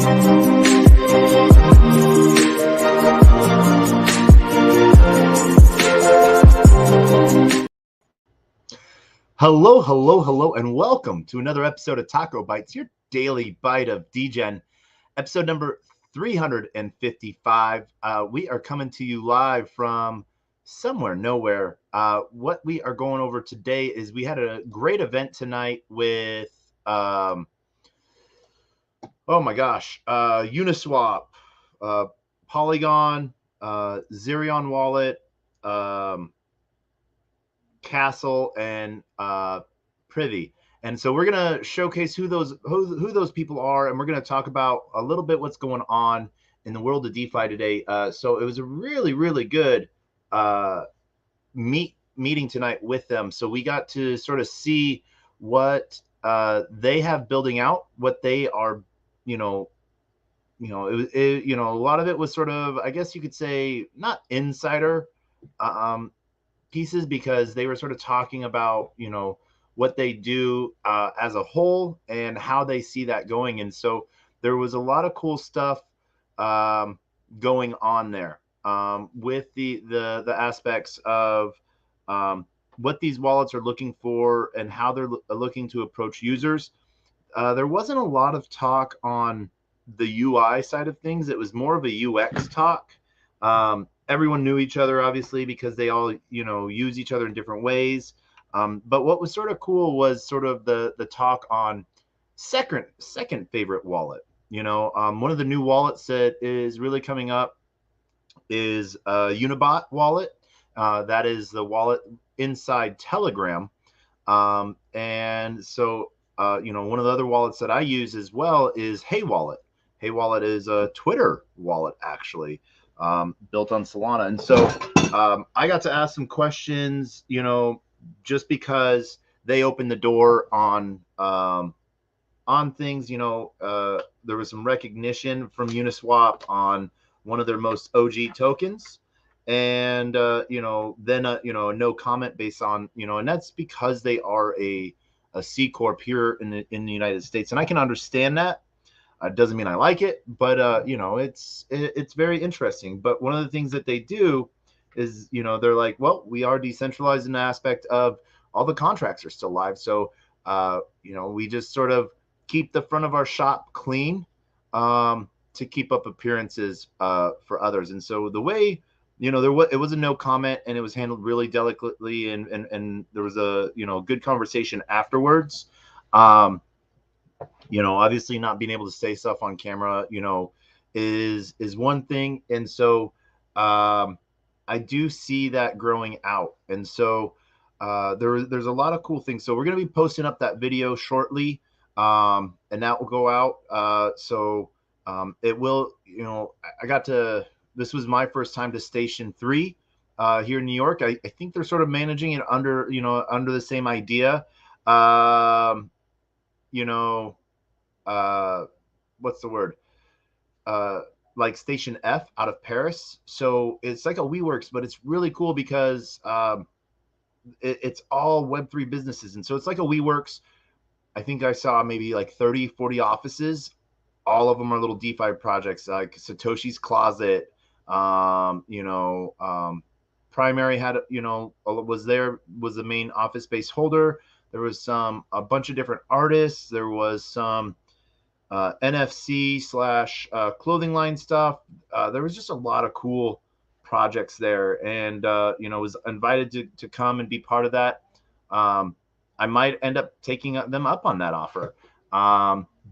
Hello, hello, hello, and welcome to another episode of TacoBytes, your daily bite of Degen, episode number 355. We are coming to you live from somewhere, nowhere. What we are going over today is we had a great event tonight with, oh my gosh, Uniswap, Polygon, Zerion Wallet, Castle, and Privy. And so we're going to showcase who those people are, and we're going to talk about a little bit what's going on in the world of DeFi today. So it was a really, really good meeting tonight with them. So we got to sort of see what they have building out, what they are, a lot of it was sort of, I guess you could say, not insider pieces, because they were sort of talking about, what they do as a whole and how they see that going. And so there was a lot of cool stuff going on there with the aspects of what these wallets are looking for and how they're looking to approach users. There wasn't a lot of talk on the UI side of things. It was more of a UX talk. Everyone knew each other, obviously, because they all, use each other in different ways. But what was sort of cool was sort of the talk on second favorite wallet. One of the new wallets that is really coming up is Unibot wallet. That is the wallet inside Telegram. And so, one of the other wallets that I use as well is Hey Wallet. Hey Wallet is a Twitter wallet, actually, built on Solana. And so I got to ask some questions, just because they opened the door on things. There was some recognition from Uniswap on one of their most OG tokens, and then no comment based on, and that's because they are a C corp here in the United States, and I can understand that. Doesn't mean I like it, but it's very interesting. But one of the things that they do is, they're like, well, we are decentralized in the aspect of all the contracts are still live. So, we just sort of keep the front of our shop clean to keep up appearances for others. And so the way, it was a no comment, and it was handled really delicately, and there was a, good conversation afterwards. Obviously not being able to say stuff on camera, is one thing. And so I do see that growing out. And so there's a lot of cool things. So we're going to be posting up that video shortly, and that will go out. So it will, this was my first time to Station 3 here in New York. I think they're sort of managing it under the same idea. What's the word? Like Station F out of Paris. So it's like a WeWorks, but it's really cool because it's all Web3 businesses. And so it's like a WeWorks. I think I saw maybe like 30, 40 offices. All of them are little DeFi projects, like Satoshi's Closet. Primary had, was the main office space holder. There was a bunch of different artists. There was some NFC / clothing line stuff. There was just a lot of cool projects there, and was invited to come and be part of that. I might end up taking them up on that offer,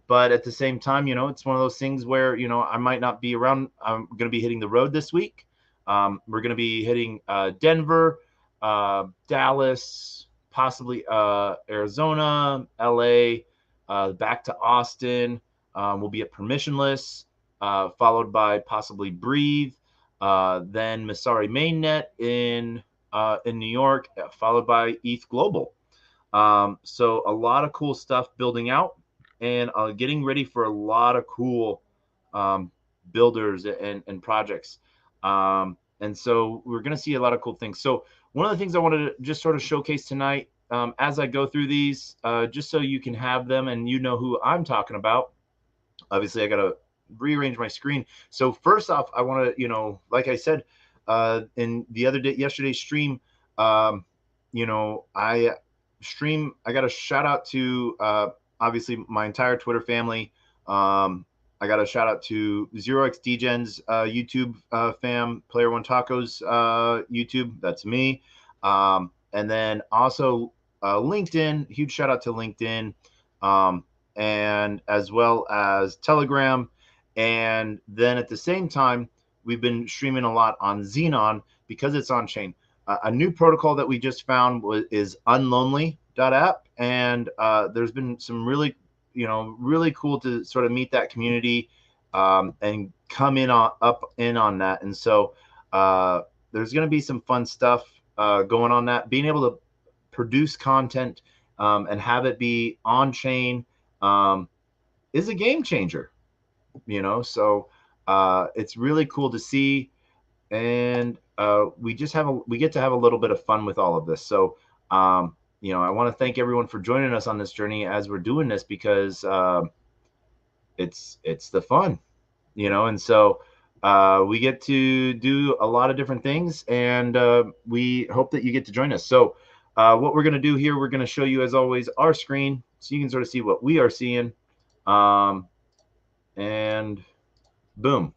but at the same time, it's one of those things where I might not be around. I'm going to be hitting the road this week. We're going to be hitting Denver, Dallas, possibly Arizona, LA, back to Austin. We'll be at Permissionless, followed by possibly Breathe, then Masari Mainnet in New York, followed by ETH Global. So a lot of cool stuff building out, and getting ready for a lot of cool builders and projects. And so we're going to see a lot of cool things. So one of the things I wanted to just sort of showcase tonight, as I go through these, just so you can have them and who I'm talking about. Obviously, I got to rearrange my screen. So first off, I want to, like I said, in the other day, yesterday's stream, I got a shout out to, obviously my entire Twitter family. I got a shout out to 0x Degens, YouTube, fam, Player One Tacos, YouTube. That's me. And then also, LinkedIn, huge shout out to LinkedIn. And as well as Telegram. And then at the same time, we've been streaming a lot on Xenon because it's on chain. A new protocol that we just found is unlonely.app. And there's been some really, really cool to sort of meet that community and come in on that. And so there's going to be some fun stuff going on that. Being able to produce content and have it be on chain is a game changer, so it's really cool to see. And we get to have a little bit of fun with all of this. So I want to thank everyone for joining us on this journey as we're doing this, because it's the fun, and so we get to do a lot of different things, and we hope that you get to join us. So what we're going to do here, we're going to show you, as always, our screen so you can sort of see what we are seeing. And boom.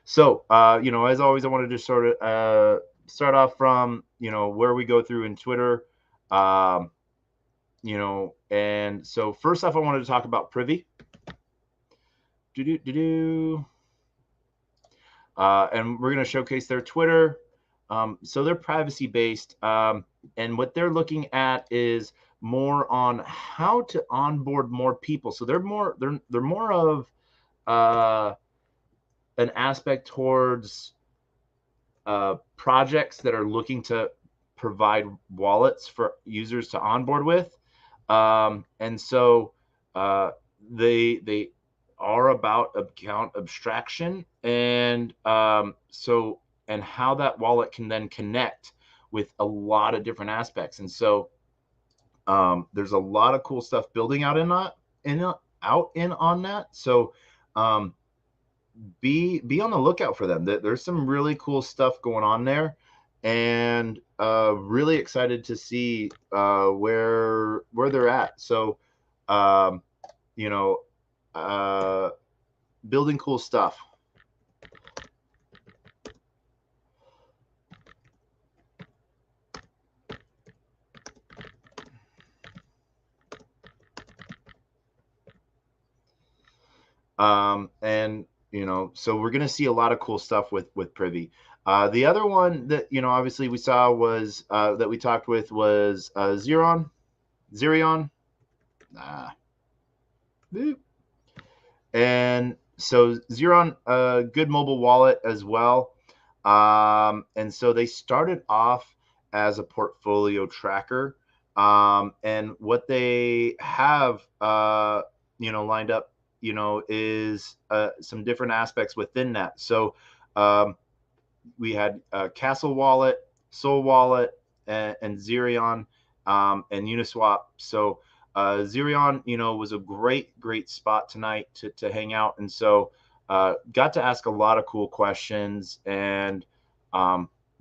So, as always, I wanted to sort of start off from, where we go through in Twitter. And so first off, I wanted to talk about Privy. And we're going to showcase their Twitter. So they're privacy based. And what they're looking at is more on how to onboard more people. So they're more of an aspect towards projects that are looking to provide wallets for users to onboard with. And so they are about account abstraction, and and how that wallet can then connect with a lot of different aspects. And so there's a lot of cool stuff building out on that. So be on the lookout for them. There's some really cool stuff going on there, and really excited to see where they're at. So building cool stuff. And so we're going to see a lot of cool stuff with Privy. The other one that obviously we saw was that we talked with was Zerion. And so Zerion, a good mobile wallet as well. And so they started off as a portfolio tracker. And what they have lined up is some different aspects within that. So we had Castle Wallet, Soul Wallet, and Zerion, and Uniswap. So Zerion, was a great spot tonight to hang out. And so got to ask a lot of cool questions, and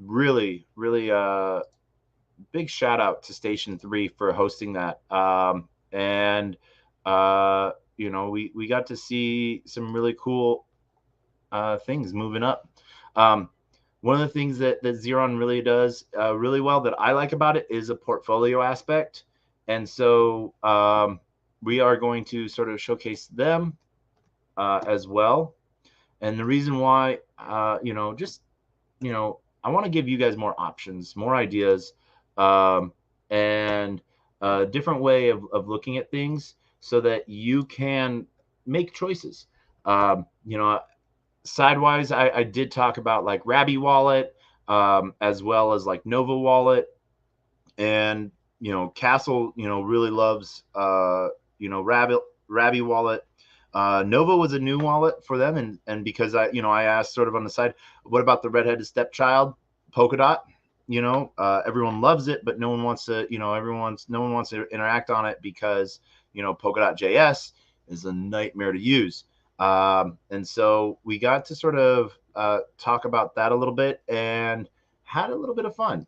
really big shout out to Station 3 for hosting that. And we got to see some really cool things moving up. One of the things that Zerion really does really well that I like about it is a portfolio aspect. And so we are going to sort of showcase them as well. And the reason why, I want to give you guys more options, more ideas, and a different way of looking at things, so that you can make choices. Sidewise, I did talk about like Rabby Wallet, as well as like Nova Wallet, and Castle, really loves Rabby Wallet. Nova was a new wallet for them, and because I asked sort of on the side, what about the redheaded stepchild, Polkadot? Everyone loves it, but no one wants to, no one wants to interact on it because Polkadot JS is a nightmare to use. And so we got to sort of talk about that a little bit and had a little bit of fun,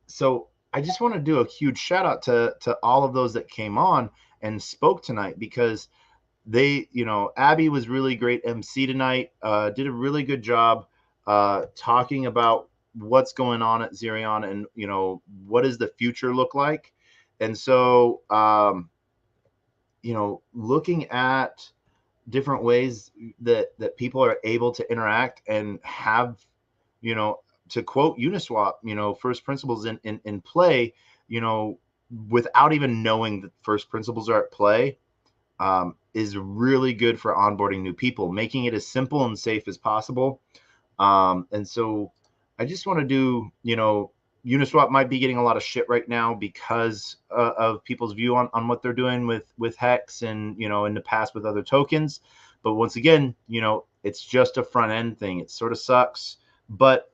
so I just want to do a huge shout out to all of those that came on and spoke tonight, because they, Abby was really great MC tonight. Did a really good job talking about what's going on at Xerion, and what does the future look like. And so looking at different ways that people are able to interact and have, you know, to quote Uniswap, first principles in play, without even knowing that first principles are at play, is really good for onboarding new people, making it as simple and safe as possible. And so I just want to do, Uniswap might be getting a lot of shit right now because of people's view on what they're doing with Hex and, in the past with other tokens. But once again, it's just a front end thing. It sort of sucks, but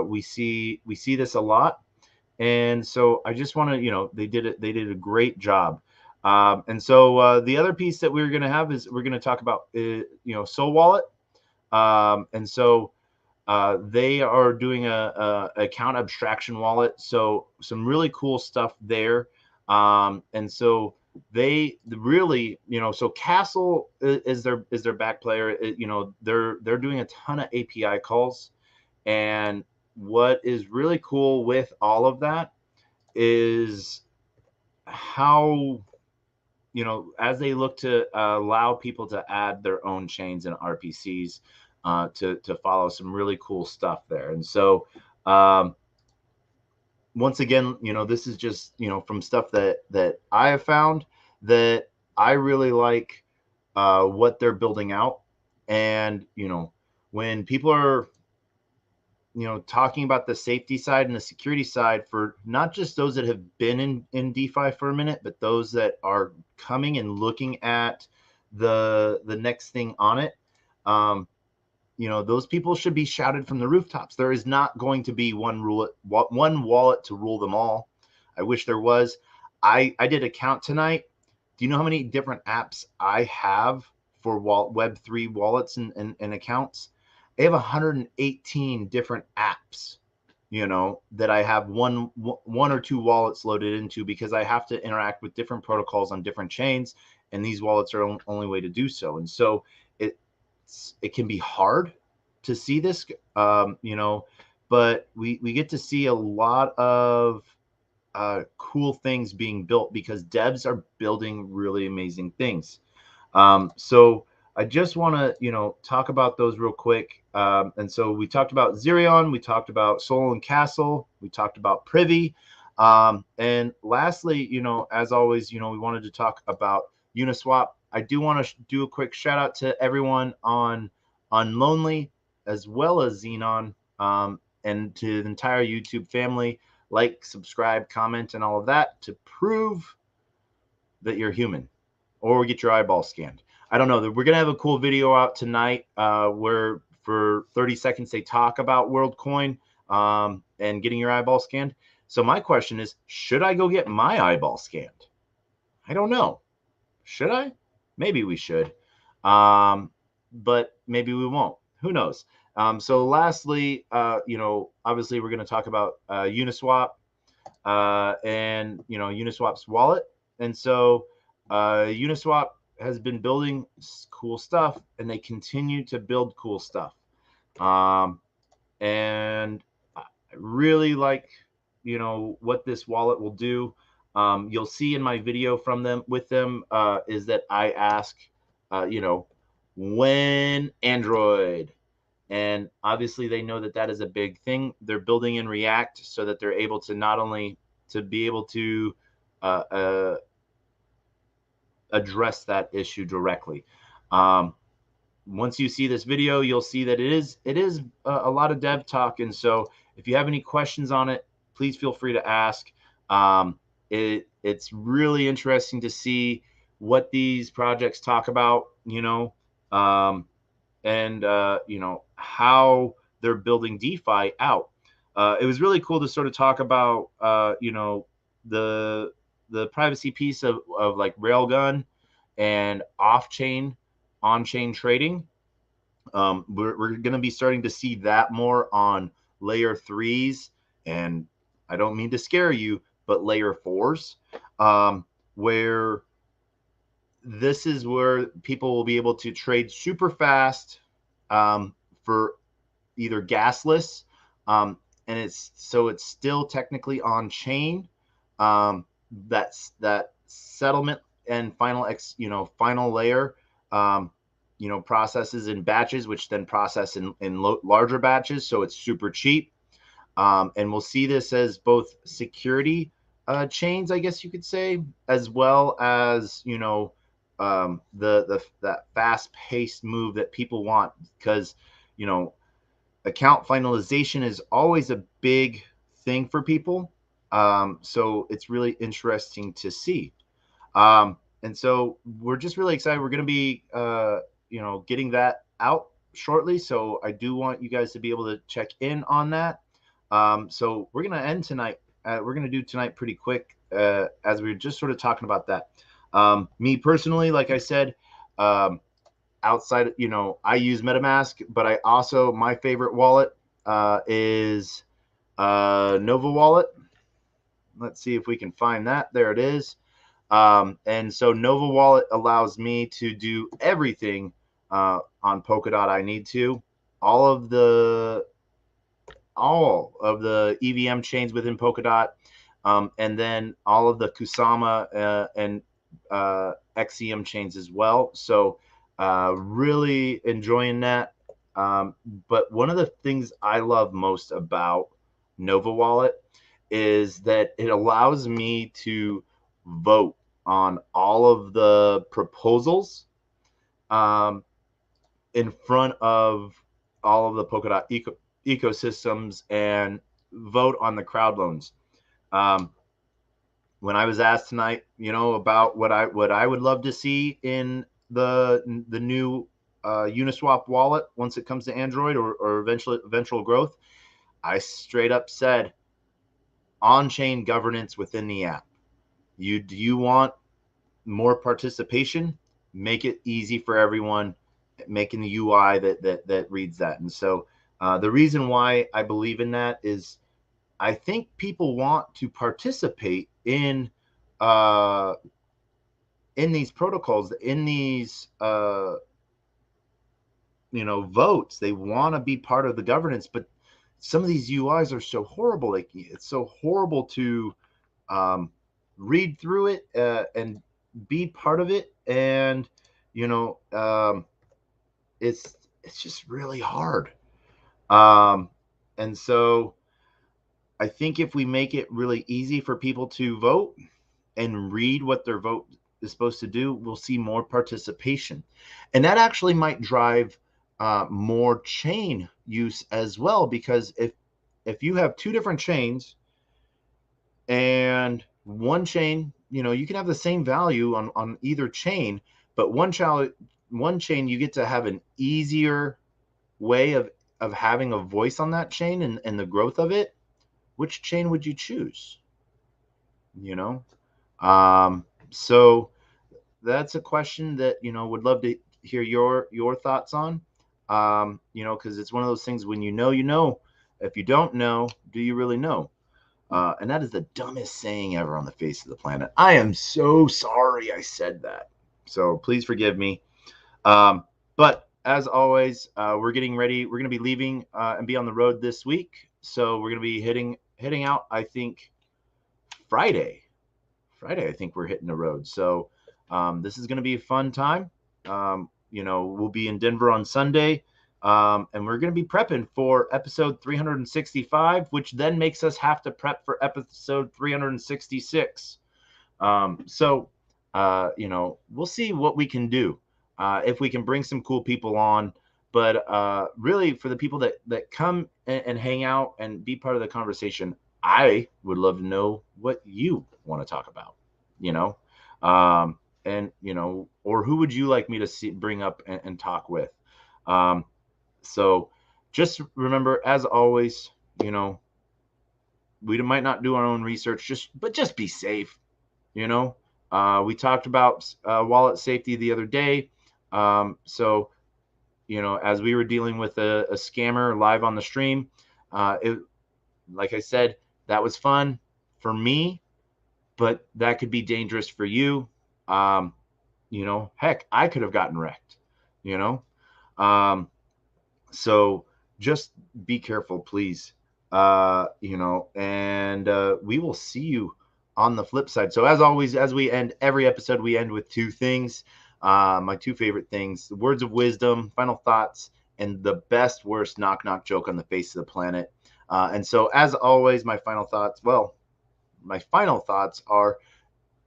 we see this a lot. And so I just want to, they did a great job. And so the other piece that we're going to have is we're going to talk about, Soul Wallet. And so they are doing a account abstraction wallet. So some really cool stuff there. And so they really, so Castle is their back player. They're doing a ton of API calls. And what is really cool with all of that is how, as they look to allow people to add their own chains and RPCs to follow some really cool stuff there. And so once again, this is just, from stuff that I have found that I really like what they're building out. And, when people are, talking about the safety side and the security side for not just those that have been in DeFi for a minute, but those that are coming and looking at the next thing on it. Those people should be shouted from the rooftops. There is not going to be one wallet to rule them all. I wish there was. I did a count tonight. Do you know how many different apps I have for Web3 wallets and accounts? I have 118 different apps, that I have one or two wallets loaded into, because I have to interact with different protocols on different chains, and these wallets are the only way to do so. And so it can be hard to see this, but we get to see a lot of cool things being built because devs are building really amazing things. So I just want to, talk about those real quick. And so we talked about Xerion, we talked about Soul and Castle, we talked about Privy. And lastly, as always, we wanted to talk about Uniswap. I do want to do a quick shout out to everyone on Lonely, as well as Xenon, and to the entire YouTube family. Like, subscribe, comment, and all of that to prove that you're human, or get your eyeball scanned. I don't know. We're going to have a cool video out tonight where for 30 seconds they talk about WorldCoin and getting your eyeball scanned. So my question is, should I go get my eyeball scanned? I don't know. Should I? Maybe we should. But maybe we won't. Who knows? So lastly, obviously we're going to talk about Uniswap and, Uniswap's wallet. And so Uniswap has been building cool stuff, and they continue to build cool stuff. And I really like, what this wallet will do. You'll see in my video with them is that I ask, when Android, and obviously they know that is a big thing. They're building in React so that they're able to not only to be able to address that issue directly. Once you see this video, you'll see that it is a lot of dev talk. And so if you have any questions on it, please feel free to ask. It's really interesting to see what these projects talk about, and how they're building DeFi out. It was really cool to sort of talk about, the privacy piece of like Railgun, and off-chain, on-chain trading. We're going to be starting to see that more on layer threes, and I don't mean to scare you, but layer fours, where this is where people will be able to trade super fast, for either gasless, and it's still technically on chain. That settlement and final layer, processes in batches, which then process in larger batches, so it's super cheap. And we'll see this as both security chains, I guess you could say, as well as that fast paced move that people want, because you know account finalization is always a big thing for people. So it's really interesting to see. And so we're just really excited. We're going to be, getting that out shortly. So I do want you guys to be able to check in on that. So we're going to end tonight. We're going to do tonight pretty quick, as we were just sort of talking about that. Me personally, like I said, outside, I use MetaMask, but I also, my favorite wallet is Nova Wallet. Let's see if we can find that. There it is. And so Nova Wallet allows me to do everything on Polkadot I need to. All of the EVM chains within Polkadot, and then all of the Kusama and XEM chains as well. So really enjoying that. But one of the things I love most about Nova Wallet is that it allows me to vote on all of the proposals, in front of all of the Polkadot ecosystems, and vote on the crowd loans. When I was asked tonight, about what I would love to see in the new Uniswap wallet once it comes to Android, or eventual growth, I straight up said on-chain governance within the app. Do you want more participation? Make it easy for everyone, making the UI that reads that. And so the reason why I believe in that is I think people want to participate in these protocols, in these votes. They want to be part of the governance, but some of these UIs are so horrible. Like, it's so horrible to read through it and be part of it, and it's just really hard. And so I think if we make it really easy for people to vote and read what their vote is supposed to do, we'll see more participation, and that actually might drive more chain use as well, because if you have two different chains, and one chain, you can have the same value on either chain, but one chain you get to have an easier way of having a voice on that chain, and the growth of it. Which chain would you choose? So that's a question that would love to hear your thoughts on. Because it's one of those things, when if you don't know, do you really know? And that is the dumbest saying ever on the face of the planet. I am so sorry I said that. So please forgive me. But as always, we're getting ready. We're going to be leaving and be on the road this week. So we're going to be heading out, I think, Friday. I think we're hitting the road. So this is going to be a fun time. We'll be in Denver on Sunday. And we're going to be prepping for episode 365, which then makes us have to prep for episode 366. So we'll see what we can do, if we can bring some cool people on. But really, for the people that come and hang out and be part of the conversation, I would love to know what you want to talk about, and or who would you like me to bring up and talk with. So just remember, as always, we might not do our own research, but just be safe, We talked about wallet safety the other day. So, as we were dealing with a scammer live on the stream, like I said, that was fun for me, but that could be dangerous for you. Heck, I could have gotten wrecked, you know? So just be careful, please. And we will see you on the flip side. So as always, as we end every episode, we end with two things. My two favorite things: the words of wisdom, final thoughts, and the best, worst knock knock joke on the face of the planet. And so, as always, my final thoughts. Well, my final thoughts are: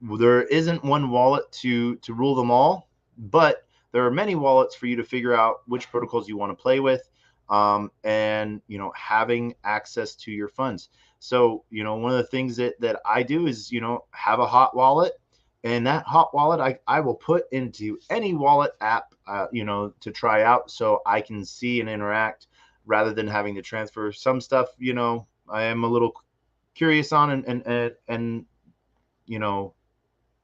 there isn't one wallet to rule them all, but there are many wallets for you to figure out which protocols you want to play with, and having access to your funds. So one of the things that I do is have a hot wallet, and that hot wallet I will put into any wallet app to try out, so I can see and interact rather than having to transfer some stuff. I am a little curious on, and you know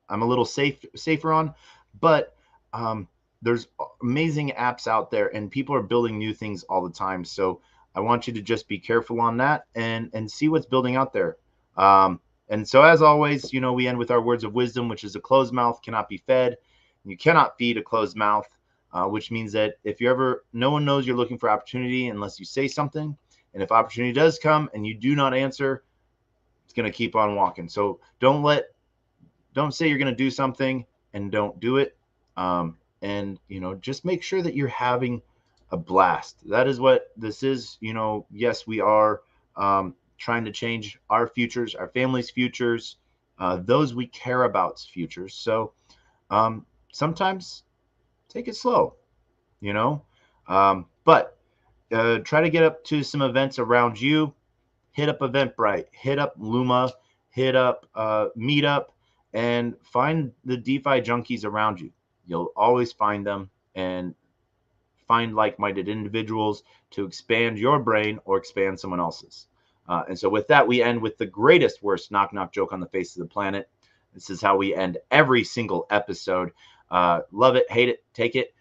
I'm a little safer on, but there's amazing apps out there, and people are building new things all the time. So I want you to just be careful on that and see what's building out there. And so, as always, we end with our words of wisdom, which is: a closed mouth cannot be fed. You cannot feed a closed mouth, which means that if no one knows you're looking for opportunity unless you say something. And if opportunity does come and you do not answer, it's going to keep on walking. So don't say you're going to do something and don't do it. And just make sure that you're having a blast. That is what this is. Yes, we are trying to change our futures, our families' futures, those we care about's futures. So sometimes take it slow, but try to get up to some events around you. Hit up Eventbrite, hit up Luma, hit up Meetup, and find the DeFi junkies around you. You'll always find them, and find like-minded individuals to expand your brain or expand someone else's. And so with that, we end with the greatest, worst knock-knock joke on the face of the planet. This is how we end every single episode. Love it, hate it, take it.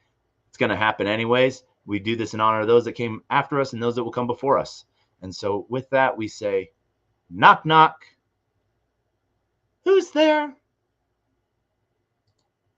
It's going to happen anyways. We do this in honor of those that came after us and those that will come before us. And so with that, we say, knock, knock. Who's there?